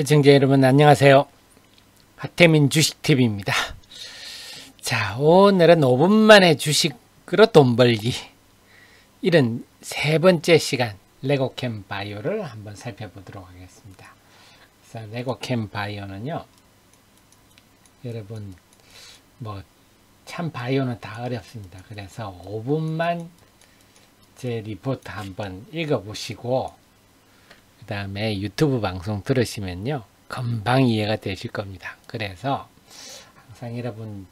시청자 여러분 안녕하세요. 하태민 주식TV입니다. 자, 오늘은 5분 만에 주식으로 돈 벌기 이런 세 번째 시간 레고캠 바이오를 한번 살펴보도록 하겠습니다. 그래서 레고캠 바이오는요, 여러분 참 바이오는 다 어렵습니다. 그래서 5분만 제 리포트 한번 읽어보시고 그 다음에 유튜브 방송 들으시면요 금방 이해가 되실 겁니다. 그래서 항상 여러분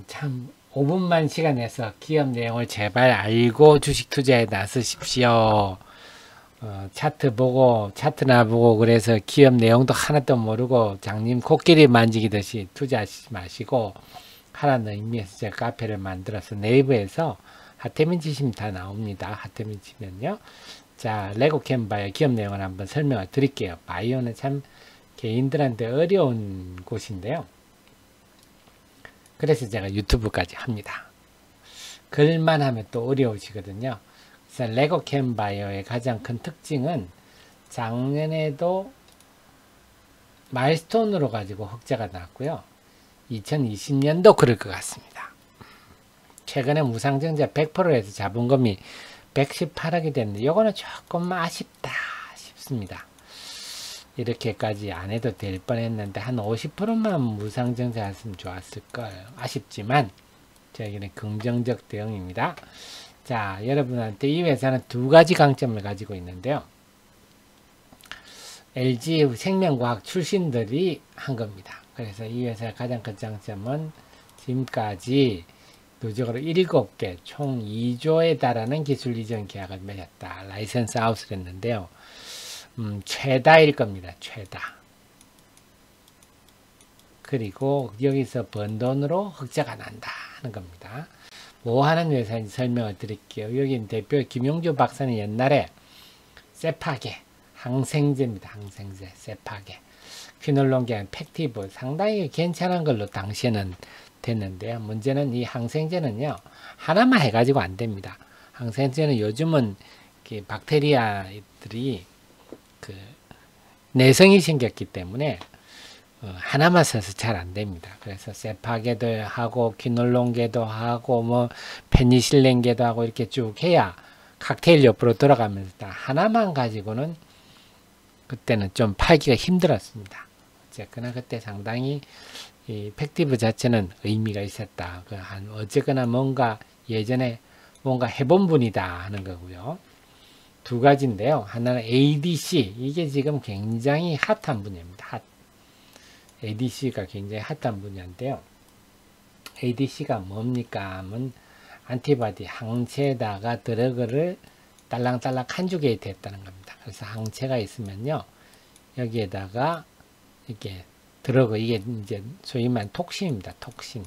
참 5분만 시간 내서 기업 내용을 제발 알고 주식 투자에 나서십시오. 차트나 보고 그래서 기업 내용도 하나도 모르고 장님 코끼리 만지기듯이 투자하시지 마시고 하라는 의미에서 제가 카페를 만들어서 네이버에서 하태민 치시면 다 나옵니다. 하태민 치면요. 자, 레고캠 바이오 기업 내용을 한번 설명을 드릴게요. 바이오는 참 개인들한테 어려운 곳인데요. 그래서 제가 유튜브까지 합니다. 글만 하면 또 어려우시거든요. 그래서 레고캠 바이오의 가장 큰 특징은 작년에도 마일스톤으로 가지고 흑자가 났고요. 2020년도 그럴 것 같습니다. 최근에 무상증자 100%에서 자본금이 118억이 됐는데 이거는 조금 아쉽다 싶습니다. 이렇게까지 안 해도 될 뻔했는데 한 50%만 무상증자 했으면 좋았을 걸. 아쉽지만 저에게는 긍정적 대응입니다. 자, 여러분한테 이 회사는 두 가지 강점을 가지고 있는데요. LG 생명과학 출신들이 한 겁니다. 그래서 이 회사의 가장 큰 장점은 지금까지 누적으로 7개, 총 2조에 달하는 기술 이전 계약을 맺었다. 라이센스 아웃을 했는데요. 최다일 겁니다. 최다. 그리고 여기서 번 돈으로 흑자가 난다는 겁니다. 뭐 하는 회사인지 설명을 드릴게요. 여기 대표 김용주 박사는 옛날에 세파게, 항생제입니다. 항생제, 세파게. 퀴놀론계, 팩티브 상당히 괜찮은 걸로 당시에는 됐는데요. 문제는 이 항생제는요, 하나만 해가지고 안 됩니다. 항생제는 요즘은 박테리아들이 내성이 생겼기 때문에 하나만 써서 잘 안 됩니다. 그래서 세파게도 하고 퀴놀론계도 하고 페니실린계도 하고 이렇게 쭉 해야 칵테일 옆으로 돌아가면서 하나만 가지고는 그때는 좀 팔기가 힘들었습니다. 어쨌거나 그때 상당히 이 팩티브 자체는 의미가 있었다. 어쨌거나 뭔가 예전에 뭔가 해본 분이다 하는 거고요. 두 가지인데요. 하나는 ADC. 이게 지금 굉장히 핫한 분야입니다. ADC가 굉장히 핫한 분야인데요. ADC가 뭡니까? 하면 안티바디 항체에다가 드러그를 딸랑딸랑 한주게 됐다는 겁니다. 그래서 항체가 있으면요. 여기에다가 이렇게 드러그, 이게 이제 소위 말하는 톡신입니다. 톡신.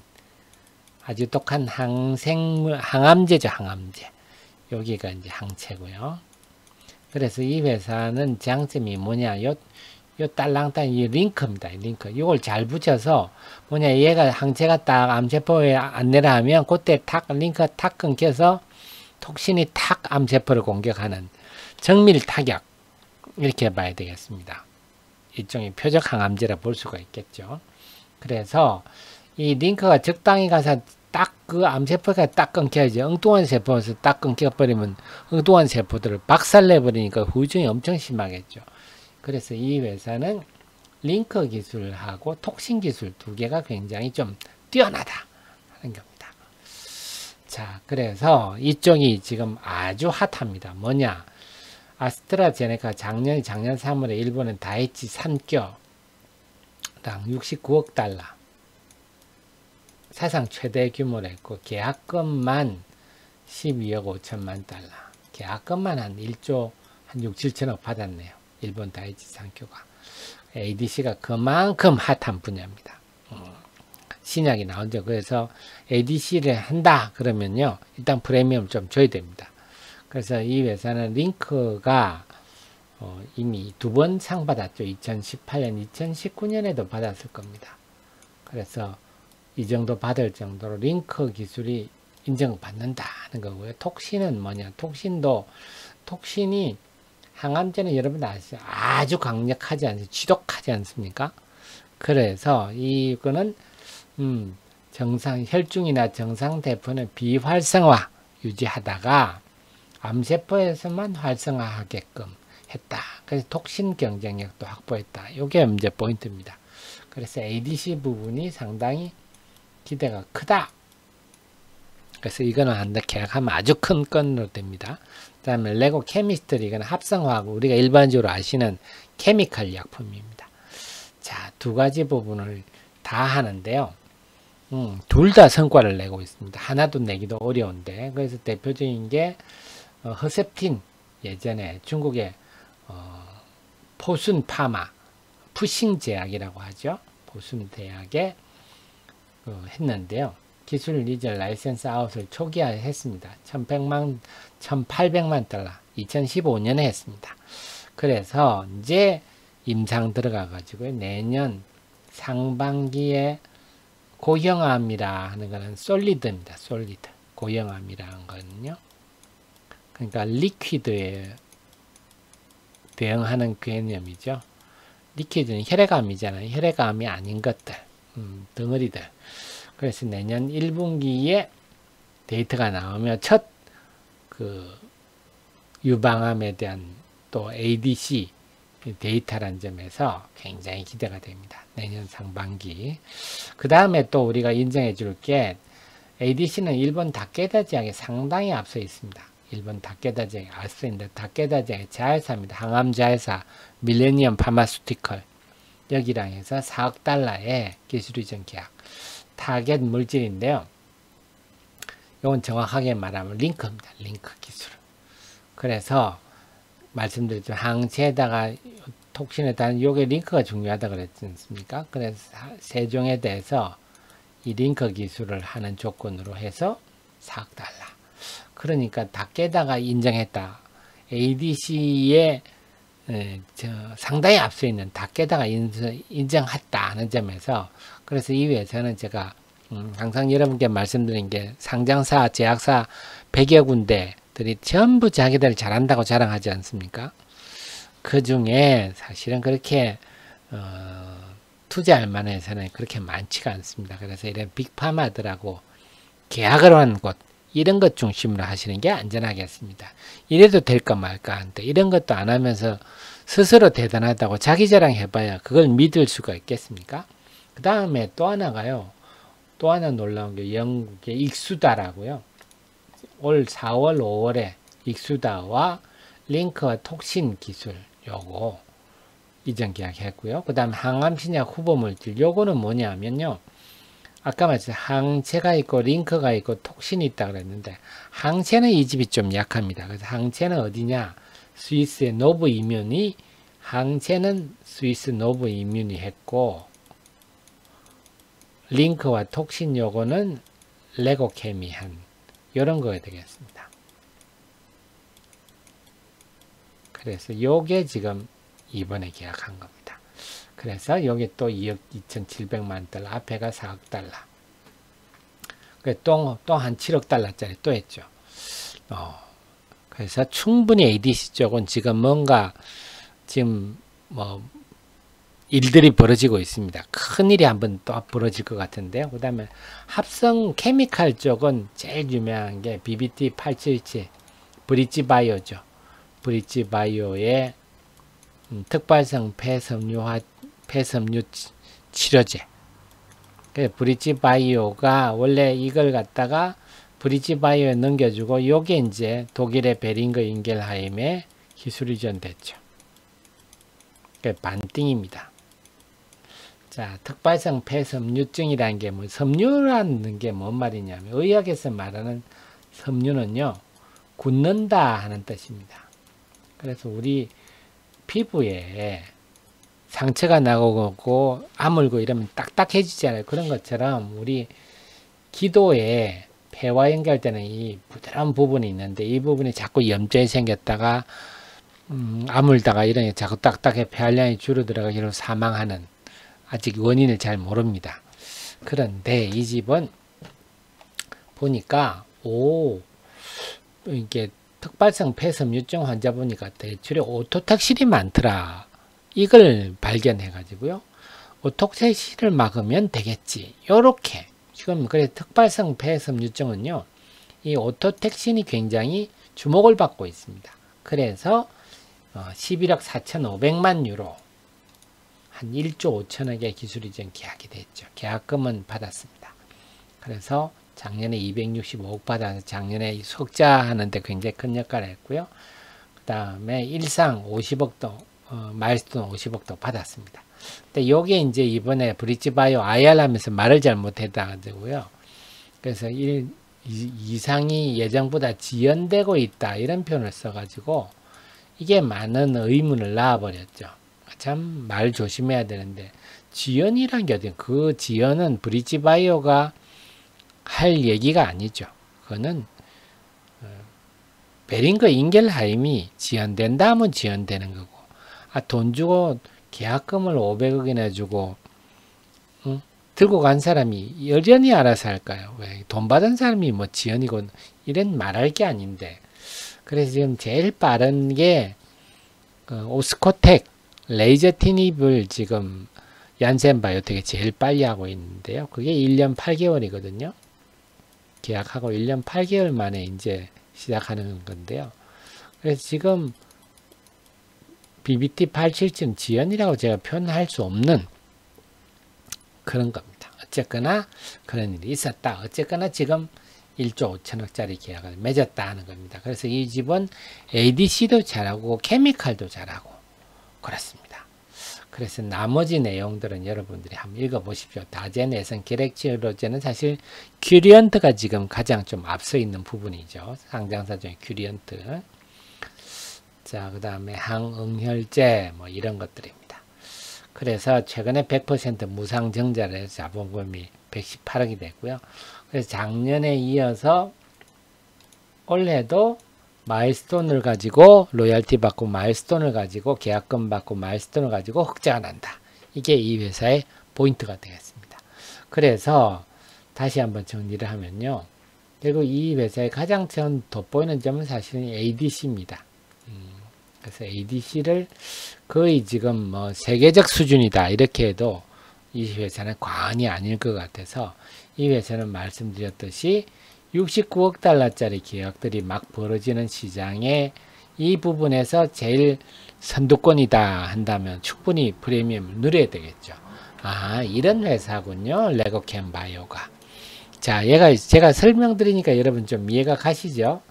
아주 독한 항암제죠, 항암제. 여기가 이제 항체고요. 그래서 이 회사는 장점이 뭐냐, 요 딸랑딸랑 이 링크입니다. 링크. 이걸 잘 붙여서 뭐냐, 얘가 항체가 딱 암세포에 안내를 하면 그때 탁 링크가 탁 끊겨서 톡신이 탁 암세포를 공격하는 정밀 타격. 이렇게 봐야 되겠습니다. 일종의 표적 항암제라 볼 수가 있겠죠. 그래서 이 링크가 적당히 가서 딱 그 암세포가 딱 끊겨야지. 엉뚱한 세포에서 딱 끊겨버리면 엉뚱한 세포들을 박살내버리니까 후유증이 엄청 심하겠죠. 그래서 이 회사는 링크 기술하고 톡신 기술 두 개가 굉장히 좀 뛰어나다 하는 겁니다. 자, 그래서 이쪽이 지금 아주 핫합니다. 뭐냐? 아스트라제네카 작년 3월에 일본은 다이치 3교 당 69억 달러 사상 최대 규모로 했고 계약금만 12억 5천만 달러 계약금만 한 1조 한 6, 7천억 받았네요. 일본 다이치 3교가 ADC가 그만큼 핫한 분야입니다. 신약이 나온죠. 그래서 ADC를 한다 그러면요 일단 프리미엄 좀 줘야 됩니다. 그래서 이 회사는 링크가 이미 2번 상 받았죠. 2018년, 2019년에도 받았을 겁니다. 그래서 이 정도 받을 정도로 링크 기술이 인정받는다는 거고요. 톡신은 뭐냐? 톡신이 항암제는 여러분 아시죠? 아주 강력하지 않습니까? 지독하지 않습니까? 그래서 이거는 정상 혈중이나 정상 대포는 비활성화 유지하다가 암세포에서만 활성화하게끔 했다. 그래서 톡신 경쟁력도 확보했다. 이게 이제 포인트입니다. 그래서 ADC 부분이 상당히 기대가 크다. 그래서 이거는 한다 계약하면 아주 큰 건으로 됩니다. 그 다음에 레고 케미스트리, 이건 합성화학, 우리가 일반적으로 아시는 케미칼 약품입니다. 자, 두 가지 부분을 다 하는데요. 둘 다 성과를 내고 있습니다. 하나도 내기도 어려운데, 그래서 대표적인 게 허셉틴, 예전에 중국의 포순 파마, 푸싱 제약이라고 하죠. 포순 대학에 했는데요. 기술 이전 라이센스 아웃을 초기화했습니다. 1800만 달러 2015년에 했습니다. 그래서 이제 임상 들어가 가지고 내년 상반기에 고형암이라 하는 거는 솔리드입니다. 솔리드. 고형암이라는 거는요. 그러니까 리퀴드에 대응하는 개념이죠. 리퀴드는 혈액암이잖아요. 혈액암이 아닌 것들, 덩어리들. 그래서 내년 1분기에 데이터가 나오면 첫 유방암에 대한 또 ADC 데이터란 점에서 굉장히 기대가 됩니다. 내년 상반기. 그 다음에 또 우리가 인정해 줄 게 ADC는 일본 다케다 제약에 상당히 앞서 있습니다. 일본 다케다 제약에 앞서 있는데 다케다 제약의 자회사입니다. 항암 자회사 밀레니엄 파마수티컬 여기랑 해서 4억 달러의 기술 이전 계약. 타겟 물질인데요. 이건 정확하게 말하면 링크입니다. 링크 기술. 그래서 말씀드렸죠. 항체에다가 톡신에 따른 요게 링크가 중요하다 그랬지 않습니까? 그래서 세종에 대해서 이 링크 기술을 하는 조건으로 해서 4억 달러. 그러니까 다케다가 인정했다. ADC에 상당히 앞서 있는 다케다가 인정했다 하는 점에서 그래서 이외에서는 제가 항상 여러분께 말씀드린 게 상장사, 제약사 100여 군데들이 전부 자기들 잘한다고 자랑하지 않습니까? 그 중에 사실은 그렇게 투자할 만해서는 그렇게 많지가 않습니다. 그래서 이런 빅파마들하고 계약을 한 곳 이런 것 중심으로 하시는 게 안전하겠습니다. 이래도 될까 말까 한데 이런 것도 안 하면서 스스로 대단하다고 자기 자랑 해봐야 그걸 믿을 수가 있겠습니까? 그 다음에 또 하나가요. 또 하나 놀라운 게 영국의 익수다라고요. 올 4월, 5월에 익수다와 링크와 톡신 기술 요거 이전 계약했고요. 그 다음 항암신약 후보물질 요거는 뭐냐면요. 아까 말씀 항체가 있고 링크가 있고 톡신이 있다 그랬는데 항체는 이 집이 좀 약합니다. 그래서 항체는 어디냐? 스위스의 노브 이뮨이 항체는 스위스 노브 이뮨이 했고 링크와 톡신 요거는 레고케미 한 이런 거가 되겠습니다. 그래서 요게 지금 이번에 계약한 겁니다. 그래서 여기 또 2억 2,700만 달러, 앞에가 4억 달러. 또 한 7억 달러짜리 또 했죠. 그래서 충분히 ADC 쪽은 지금 뭔가 지금 일들이 벌어지고 있습니다. 큰 일이 한번 또 벌어질 것 같은데요. 그 다음에 합성 케미칼 쪽은 제일 유명한 게 BBT877 브릿지바이오죠. 브릿지바이오의 특발성 폐섬유 치료제. 브릿지바이오가 원래 이걸 갖다가 브릿지바이오에 넘겨주고 요게 이제 독일의 베링거 인겔하임에 기술 이전됐죠. 반띵입니다. 자, 특발성 폐섬유증이라는 게 섬유라는 게 뭔 말이냐면 의학에서 말하는 섬유는요 굳는다 하는 뜻입니다. 그래서 우리 피부에 상처가 나고 아물고 이러면 딱딱해지잖아요. 그런 것처럼 우리 기도에 폐와 연결되는 이 부드러운 부분이 있는데 이 부분이 자꾸 염증이 생겼다가 아물다가 이런 자꾸 딱딱해 폐활량이 줄어들어가 이로 사망하는 아직 원인을 잘 모릅니다. 그런데 이 집은 보니까 이게 특발성 폐섬유증 환자분이가 대출에 오토택실이 많더라. 이걸 발견해 가지고요. 오토택실을 막으면 되겠지. 요렇게 지금 그래 특발성 폐섬유증은요. 이 오토택신이 굉장히 주목을 받고 있습니다. 그래서 11억 4,500만 유로 한 1조 5천억의 기술이전 계약이 됐죠. 계약금은 받았습니다. 그래서 작년에 265억 받아서 작년에 석자하는데 굉장히 큰 역할을 했고요. 그 다음에 일상 50억도 마일스톤 50억도 받았습니다. 근데 요게 이제 이번에 브릿지바이오 IR 하면서 말을 잘못했다고요. 그래서 이상이 예정보다 지연되고 있다 이런 표현을 써가지고 이게 많은 의문을 낳아버렸죠. 참 말 조심해야 되는데 지연이란 게 어디? 그 지연은 브릿지바이오가 할 얘기가 아니죠. 그거는 베링거 인겔하임이 지연된다 하면 지연되는 거고, 돈 주고 계약금을 500억이나 주고 들고 간 사람이 여전히 알아서 할까요? 왜 돈 받은 사람이 뭐 지연이고 이런 말할 게 아닌데. 그래서 지금 제일 빠른 게 오스코텍 레이저 티닙을 지금 얀센바이오텍이 제일 빨리 하고 있는데요. 그게 1년 8개월이거든요. 계약하고 1년 8개월 만에 이제 시작하는 건데요. 그래서 지금 BBT87쯤 지연이라고 제가 표현할 수 없는 그런 겁니다. 어쨌거나 그런 일이 있었다. 어쨌거나 지금 1조 5천억짜리 계약을 맺었다 하는 겁니다. 그래서 이 집은 ADC도 잘하고 케미칼도 잘하고 그렇습니다. 그래서 나머지 내용들은 여러분들이 한번 읽어보십시오. 다제내선 계렉치로제는 사실 큐리언트가 지금 가장 좀 앞서 있는 부분이죠. 상장사 중에 큐리언트. 자, 그 다음에 항응혈제 뭐 이런 것들입니다. 그래서 최근에 100% 무상증자를 해서 자본금이 118억이 됐고요. 그래서 작년에 이어서 올해도 마일스톤을 가지고 로열티 받고 마일스톤을 가지고 계약금 받고 마일스톤을 가지고 흑자가 난다. 이게 이 회사의 포인트가 되겠습니다. 그래서 다시 한번 정리를 하면요. 결국 이 회사의 가장 전 돋보이는 점은 사실은 ADC입니다. 그래서 ADC를 거의 지금 뭐 세계적 수준이다 이렇게 해도 이 회사는 과언이 아닐 것 같아서 이 회사는 말씀드렸듯이 69억 달러짜리 계약들이 막 벌어지는 시장에 이 부분에서 제일 선두권이다 한다면 충분히 프리미엄을 누려야 되겠죠. 아, 이런 회사군요. 레고캠 바이오가. 자, 제가 설명드리니까 여러분 좀 이해가 가시죠?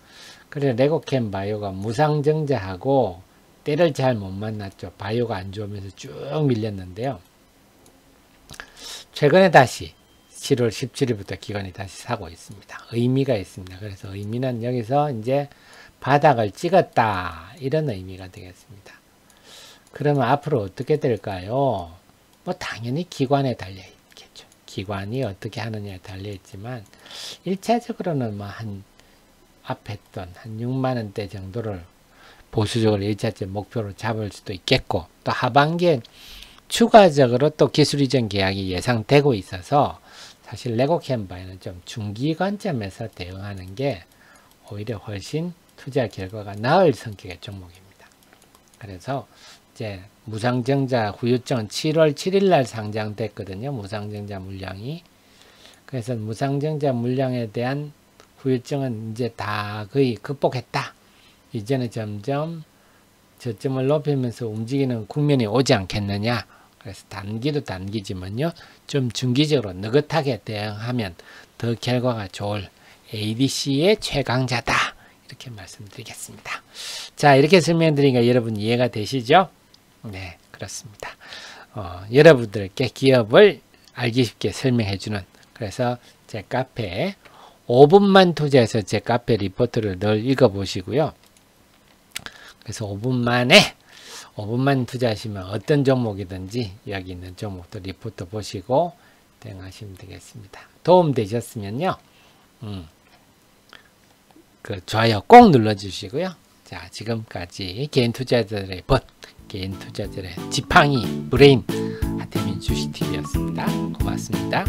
그래서 레고캠 바이오가 무상증자하고 때를 잘 못 만났죠. 바이오가 안 좋으면서 쭉 밀렸는데요. 최근에 다시 7월 17일부터 기관이 다시 사고 있습니다. 의미가 있습니다. 그래서 의미는 여기서 이제 바닥을 찍었다 이런 의미가 되겠습니다. 그러면 앞으로 어떻게 될까요? 뭐 당연히 기관에 달려 있겠죠. 기관이 어떻게 하느냐에 달려 있지만 1차적으로는 뭐 한 앞에 했던 한 6만 원대 정도를 보수적으로 1차적 목표로 잡을 수도 있겠고, 또 하반기에 추가적으로 또 기술 이전 계약이 예상되고 있어서 사실 레고캠 바이오는 좀 중기 관점에서 대응하는 게 오히려 훨씬 투자 결과가 나을 성격의 종목입니다. 그래서 이제 무상증자 후유증은 7월 7일 날 상장됐거든요. 무상증자 물량이. 그래서 무상증자 물량에 대한 후유증은 이제 다 거의 극복했다. 이제는 점점 저점을 높이면서 움직이는 국면이 오지 않겠느냐. 그래서 단기도 단기지만요. 좀 중기적으로 느긋하게 대응하면 더 결과가 좋을 ADC의 최강자다. 이렇게 말씀드리겠습니다. 자, 이렇게 설명드리니까 여러분 이해가 되시죠? 네, 그렇습니다. 여러분들께 기업을 알기 쉽게 설명해주는, 그래서 제 카페에 5분만 투자해서 제 카페 리포트를 늘 읽어보시고요. 그래서 5분만 투자하시면 어떤 종목이든지 여기 있는 종목도 리포트 보시고 대응하시면 되겠습니다. 도움 되셨으면요. 그 좋아요 꼭 눌러주시고요. 자, 지금까지 개인 투자자들의 개인 투자자들의 지팡이 브레인 하태민 주식TV였습니다. 고맙습니다.